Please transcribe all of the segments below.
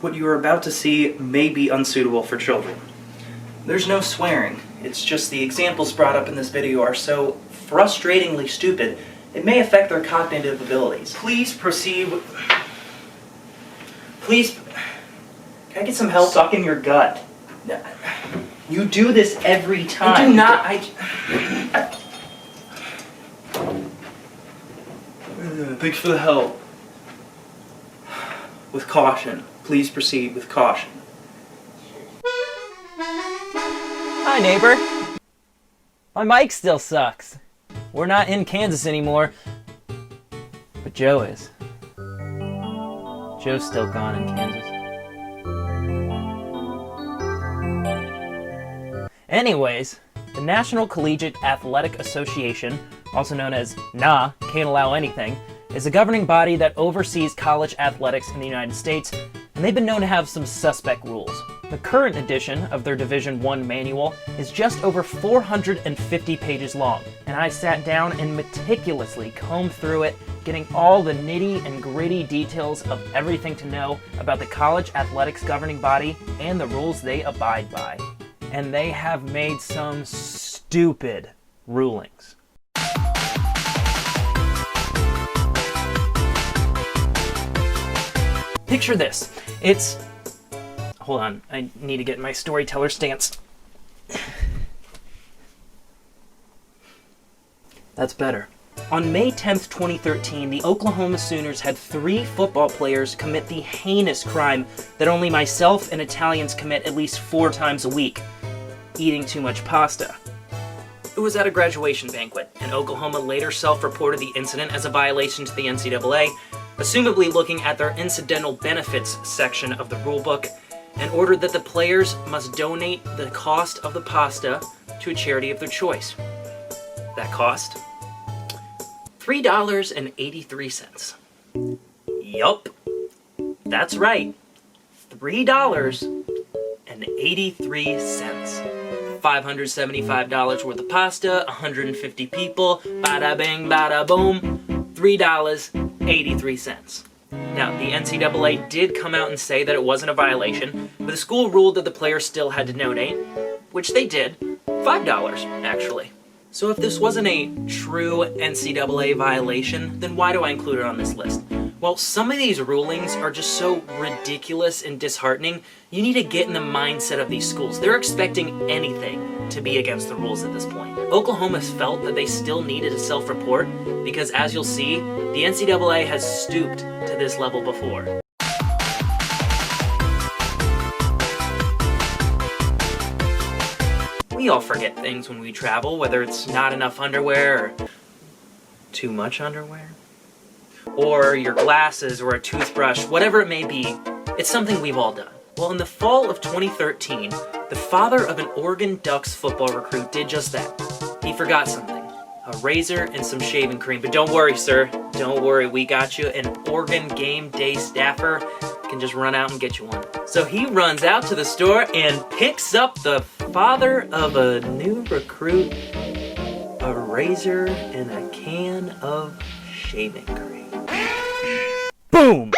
What you are about to see may be unsuitable for children. There's no swearing. It's just the examples brought up in this video are so frustratingly stupid, it may affect their cognitive abilities. Please proceed with... Please... Can I get some help? Suck in your gut. You do this every time. I do not. Thanks for the help. With caution. Please proceed with caution. Hi, neighbor. My mic still sucks. We're not in Kansas anymore, but Joe is. Joe's still gone in Kansas. Anyways, the National Collegiate Athletic Association, also known as NAA, Can't Allow Anything, is a governing body that oversees college athletics in the United States, and they've been known to have some suspect rules. The current edition of their Division I manual is just over 450 pages long, and I sat down and meticulously combed through it, getting all the nitty and gritty details of everything to know about the college athletics governing body and the rules they abide by. And they have made some stupid rulings. Picture this. Hold on, I need to get my storyteller stance. That's better. On May 10th, 2013, the Oklahoma Sooners had 3 football players commit the heinous crime that only myself and Italians commit at least 4 times a week: eating too much pasta. It was at a graduation banquet, and Oklahoma later self-reported the incident as a violation to the NCAA, assumably looking at their incidental benefits section of the rulebook, and ordered that the players must donate the cost of the pasta to a charity of their choice. That cost? $3.83. Yup. That's right. $3.83. $575 worth of pasta, 150 people, bada bing, bada boom, $3.83. Now, the NCAA did come out and say that it wasn't a violation, but the school ruled that the players still had to donate, which they did, $5 actually. So if this wasn't a true NCAA violation, then why do I include it on this list? Well, some of these rulings are just so ridiculous and disheartening, you need to get in the mindset of these schools. They're expecting anything to be against the rules at this point. Oklahoma felt that they still needed a self-report because, as you'll see, the NCAA has stooped to this level before. We all forget things when we travel, whether it's not enough underwear or too much underwear, or your glasses or a toothbrush, whatever it may be. It's something we've all done. Well, in the fall of 2013, the father of an Oregon Ducks football recruit did just that. He forgot something, a razor and some shaving cream. But don't worry, sir, don't worry, we got you. An Oregon game day staffer can just run out and get you one. So he runs out to the store and picks up the father of a new recruit a razor and a can of shaving cream. Boom!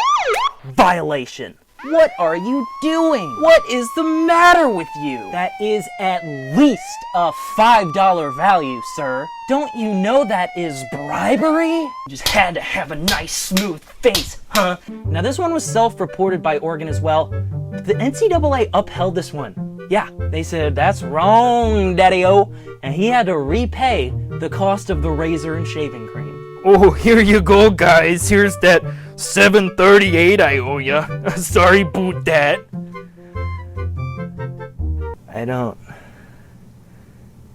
Violation. What are you doing? What is the matter with you? That is at least a $5 value, sir. Don't you know that is bribery? You just had to have a nice smooth face, huh? Now this one was self-reported by Oregon as well. The NCAA upheld this one. Yeah, they said, that's wrong, daddy-o. And he had to repay the cost of the razor and shaving cream. Oh, here you go, guys. Here's that $7.38 I owe ya. Sorry about that. I don't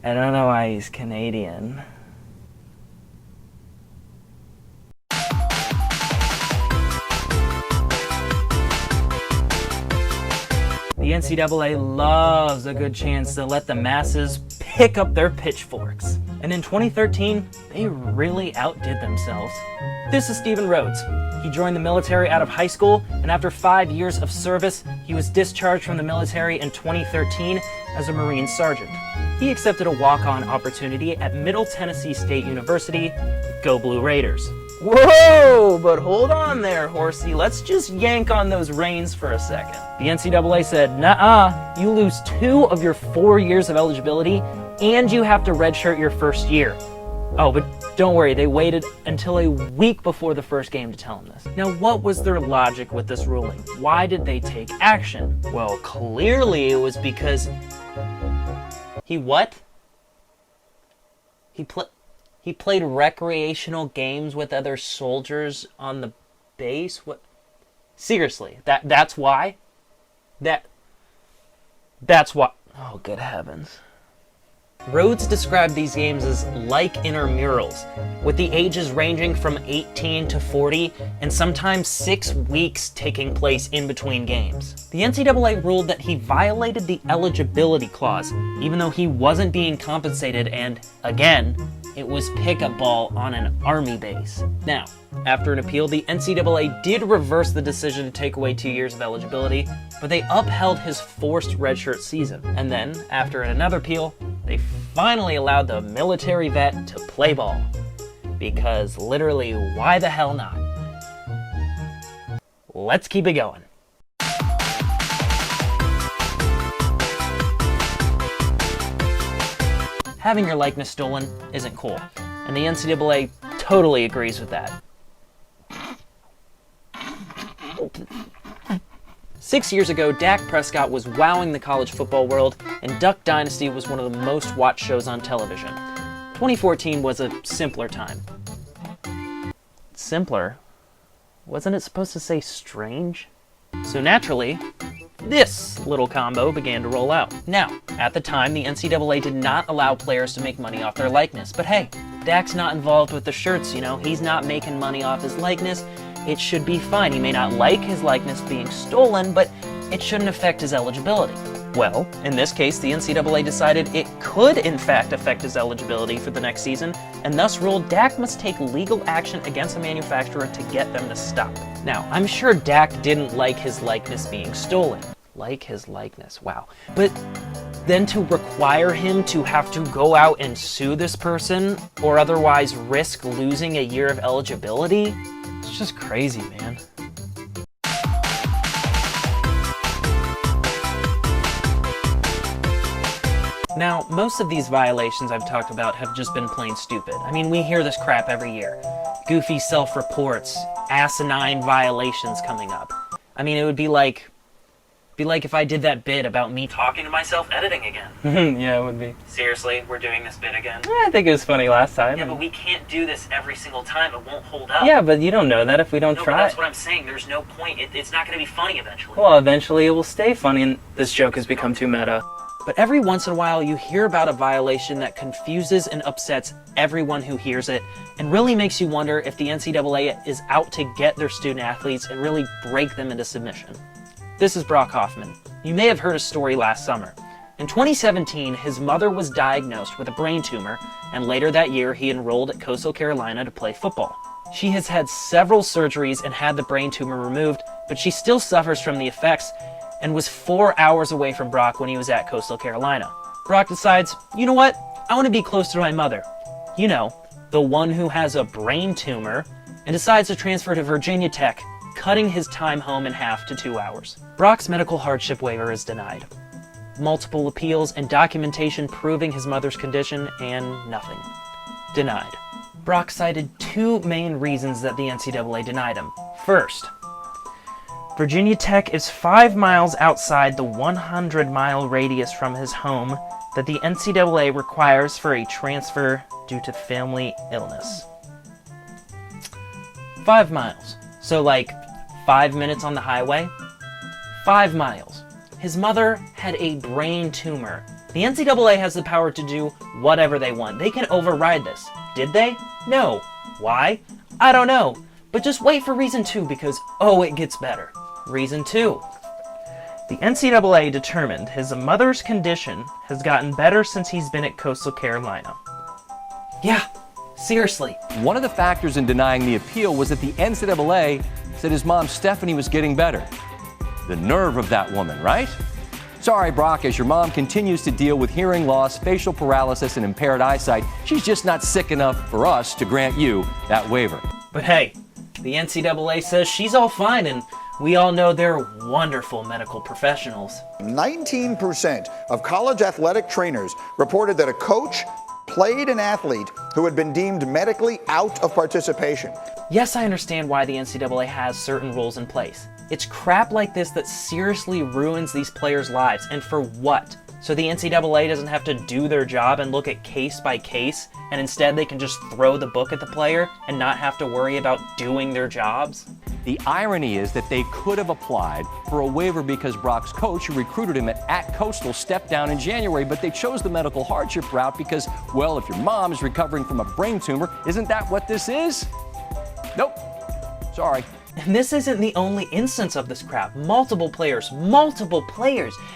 know why he's Canadian. The NCAA loves a good chance to let the masses pick up their pitchforks. And in 2013, they really outdid themselves. This is Stephen Rhodes. He joined the military out of high school, and after 5 years of service, he was discharged from the military in 2013 as a Marine Sergeant. He accepted a walk-on opportunity at Middle Tennessee State University. Go Blue Raiders. Whoa, but hold on there, horsey. Let's just yank on those reins for a second. The NCAA said, nuh-uh, you lose 2 of your 4 years of eligibility, and you have to redshirt your first year. Oh, but don't worry, they waited until a week before the first game to tell him this. Now, what was their logic with this ruling? Why did they take action? Well, clearly it was because he what? He played recreational games with other soldiers on the base? What? Seriously, that's why? That's why. Oh, good heavens. Rhodes described these games as like intramurals, with the ages ranging from 18 to 40 and sometimes 6 weeks taking place in between games. The NCAA ruled that he violated the eligibility clause, even though he wasn't being compensated, and again, it was pickup ball on an army base. Now, after an appeal, the NCAA did reverse the decision to take away 2 years of eligibility, but they upheld his forced redshirt season. And then, after another appeal, they finally allowed the military vet to play ball. Because literally, why the hell not? Let's keep it going. Having your likeness stolen isn't cool, and the NCAA totally agrees with that. 6 years ago, Dak Prescott was wowing the college football world, and Duck Dynasty was one of the most watched shows on television. 2014 was a simpler time. Simpler? Wasn't it supposed to say strange? So naturally, this little combo began to roll out. Now, at the time, the NCAA did not allow players to make money off their likeness. But hey, Dak's not involved with the shirts, you know? He's not making money off his likeness. It should be fine. He may not like his likeness being stolen, but it shouldn't affect his eligibility. Well, in this case, the NCAA decided it could in fact affect his eligibility for the next season, and thus ruled Dak must take legal action against the manufacturer to get them to stop. Now, I'm sure Dak didn't like his likeness being stolen. Like his likeness, wow. But then to require him to have to go out and sue this person, or otherwise risk losing a year of eligibility, it's just crazy, man. Now, most of these violations I've talked about have just been plain stupid. I mean, we hear this crap every year. Goofy self-reports, asinine violations coming up. I mean, it would be like if I did that bit about me talking to myself editing again. Yeah, it would be. Seriously, we're doing this bit again? I think it was funny last time. Yeah, but we can't do this every single time. It won't hold up. Yeah, but you don't know that if we don't No, try. but that's what I'm saying. There's no point. It's not going to be funny eventually. Well, eventually it will stay funny, and this joke has become too meta. But every once in a while, you hear about a violation that confuses and upsets everyone who hears it, and really makes you wonder if the NCAA is out to get their student athletes and really break them into submission. This is Brock Hoffman. You may have heard a story last summer. In 2017, his mother was diagnosed with a brain tumor, and later that year he enrolled at Coastal Carolina to play football. She has had several surgeries and had the brain tumor removed, but she still suffers from the effects and was 4 hours away from Brock when he was at Coastal Carolina. Brock decides, you know what? I want to be close to my mother. You know, the one who has a brain tumor, and decides to transfer to Virginia Tech, cutting his time home in half to 2 hours. Brock's medical hardship waiver is denied. Multiple appeals and documentation proving his mother's condition, and nothing. Denied. Brock cited 2 main reasons that the NCAA denied him. First, Virginia Tech is 5 miles outside the 100-mile radius from his home that the NCAA requires for a transfer due to family illness. 5 miles. So like 5 minutes on the highway? 5 miles. His mother had a brain tumor. The NCAA has the power to do whatever they want. They can override this. Did they? No. Why? I don't know. But just wait for reason 2 because, oh, it gets better. Reason 2. The NCAA determined his mother's condition has gotten better since he's been at Coastal Carolina. Yeah, seriously. One of the factors in denying the appeal was that the NCAA said his mom Stephanie was getting better. The nerve of that woman, right? Sorry, Brock, as your mom continues to deal with hearing loss, facial paralysis, and impaired eyesight, she's just not sick enough for us to grant you that waiver. But hey, the NCAA says she's all fine, and we all know they're wonderful medical professionals. 19% of college athletic trainers reported that a coach played an athlete who had been deemed medically out of participation. Yes, I understand why the NCAA has certain rules in place. It's crap like this that seriously ruins these players' lives, and for what? So the NCAA doesn't have to do their job and look at case by case, and instead they can just throw the book at the player and not have to worry about doing their jobs? The irony is that they could have applied for a waiver because Brock's coach, who recruited him at Coastal, stepped down in January, but they chose the medical hardship route because, well, if your mom is recovering from a brain tumor, isn't that what this is? Nope. Sorry. And this isn't the only instance of this crap. Multiple players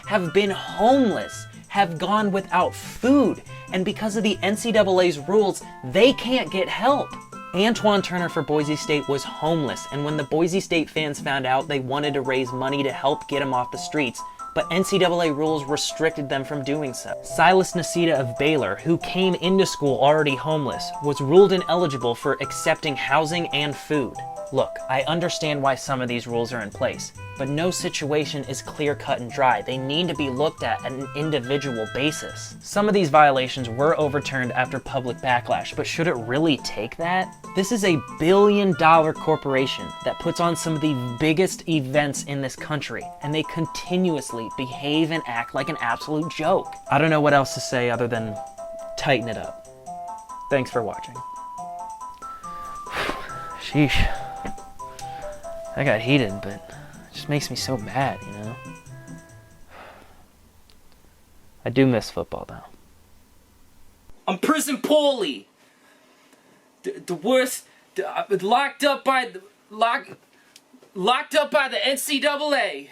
have been homeless, have gone without food, and because of the NCAA's rules, they can't get help. Antoine Turner for Boise State was homeless, and when the Boise State fans found out, they wanted to raise money to help get him off the streets, but NCAA rules restricted them from doing so. Silas Nasita of Baylor, who came into school already homeless, was ruled ineligible for accepting housing and food. Look, I understand why some of these rules are in place, but no situation is clear-cut and dry. They need to be looked at an individual basis. Some of these violations were overturned after public backlash, but should it really take that? This is a billion-dollar corporation that puts on some of the biggest events in this country, and they continuously behave and act like an absolute joke. I don't know what else to say other than tighten it up. Thanks for watching. Sheesh. I got heated, but it just makes me so mad, you know? I do miss football, though. I'm prison poorly. The worst. Locked up by the NCAA.